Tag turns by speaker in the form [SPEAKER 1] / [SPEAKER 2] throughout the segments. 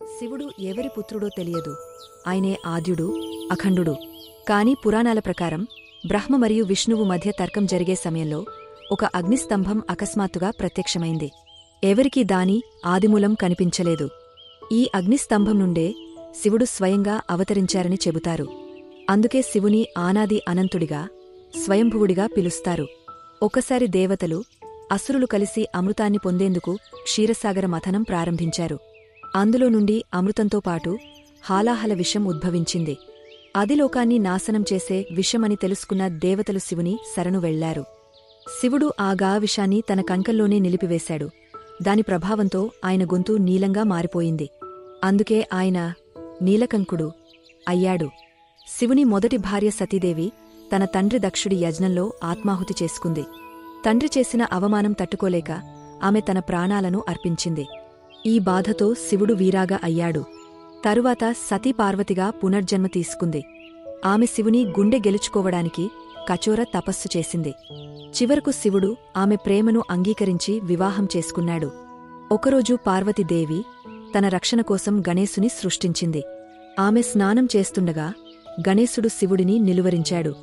[SPEAKER 1] శివుడు ఎవరి పుత్రుడో తెలియదు. ఆయనే ఆద్యుడు, అఖండుడు. కాని పురాణాల ప్రకారం బ్రహ్మ మరియు విష్ణువు మధ్య తర్కం జరిగే సమయంలో ఒక అగ్నిస్తంభం అకస్మాత్తుగా ప్రత్యక్షమైంది. ఎవరికీ దాని ఆదిమూలం కనిపించలేదు. ఈ అగ్నిస్తంభం నుండే శివుడు స్వయంగా అవతరించారని చెబుతారు. అందుకే శివుని ఆనాది అనంతుడిగా, స్వయంభువుడిగా పిలుస్తారు. ఒకసారి దేవతలు, అసురులు కలిసి అమృతాన్ని పొందేందుకు క్షీరసాగర మథనం ప్రారంభించారు. అందులో నుండి అమృతంతో పాటు హాలాహల విషం ఉద్భవించింది. అది లోకాన్ని నాశనం చేసే విషమని తెలుసుకున్న దేవతలు శివుని శరణు వెళ్లారు. శివుడు ఆ విషాన్ని తన కంకల్లోనే నిలిపివేశాడు. దాని ప్రభావంతో ఆయన గొంతు నీలంగా మారిపోయింది. అందుకే ఆయన నీలకంకుడు అయ్యాడు. శివుని మొదటి భార్య సతీదేవి తన తండ్రి దక్షుడి యజ్ఞంలో ఆత్మాహుతి చేసుకుంది. తండ్రి చేసిన అవమానం తట్టుకోలేక ఆమె తన ప్రాణాలను అర్పించింది. ఈ బాధతో శివుడు వీరాగా అయ్యాడు. తరువాత సతీ పార్వతిగా పునర్జన్మ తీసుకుంది. ఆమె శివుని గుండె గెలుచుకోవడానికి కచోర తపస్సు చేసింది. చివరకు శివుడు ఆమె ప్రేమను అంగీకరించి వివాహం చేసుకున్నాడు. ఒకరోజు పార్వతీదేవి తన రక్షణ కోసం గణేశుని సృష్టించింది. ఆమె స్నానం చేస్తుండగా గణేశుడు శివుడిని నిలువరించాడు.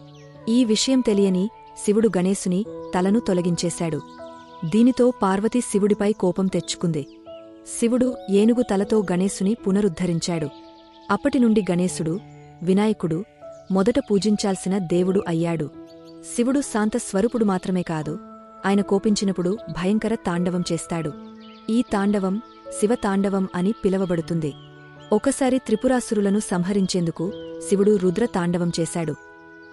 [SPEAKER 1] ఈ విషయం తెలియని శివుడు గణేశుని తలను తొలగించేశాడు. దీనితో పార్వతి శివుడిపై కోపం తెచ్చుకుంది. శివుడు ఏనుగు తలతో గణేశుని పునరుద్ధరించాడు. అప్పటినుండి గణేశుడు, వినాయకుడు మొదట పూజించాల్సిన దేవుడు అయ్యాడు. శివుడు శాంత స్వరూపుడు మాత్రమే కాదు, ఆయన కోపించినప్పుడు భయంకర తాండవం చేస్తాడు. ఈ తాండవం శివతాండవం అని పిలవబడుతుంది. ఒకసారి త్రిపురాసురులను సంహరించేందుకు శివుడు రుద్ర తాండవం చేశాడు.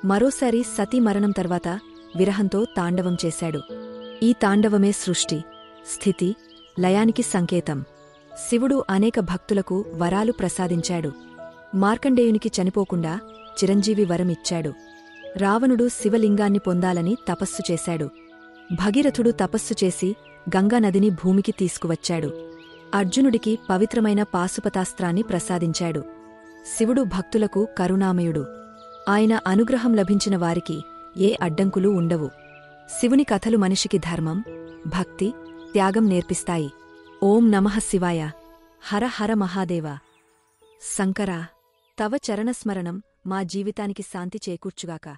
[SPEAKER 1] మరోసారి సతీ మరణం తర్వాత విరహంతో తాండవం చేశాడు. ఈ తాండవమే సృష్టి, స్థితి, లయానికి సంకేతం. శివుడు అనేక భక్తులకు వరాలు ప్రసాదించాడు. మార్కండేయునికి చనిపోకుండా చిరంజీవి వరం ఇచ్చాడు. రావణుడు శివలింగాన్ని పొందాలని తపస్సు చేశాడు. భగీరథుడు తపస్సు చేసి గంగానదిని భూమికి తీసుకువచ్చాడు. అర్జునుడికి పవిత్రమైన పాశుపతాస్త్రాన్ని ప్రసాదించాడు. శివుడు భక్తులకు కరుణామయుడు. ఆయన అనుగ్రహం లభించిన వారికి ఏ అడ్డంకులూ ఉండవు. శివుని కథలు మనిషికి ధర్మం, భక్తి, త్యాగం నేర్పిస్తాయి. ఓం నమః శివాయ. హర హర మహాదేవ. శంకరా, తవ చరణస్మరణం మా జీవితానికి శాంతి చేకూర్చుగాక.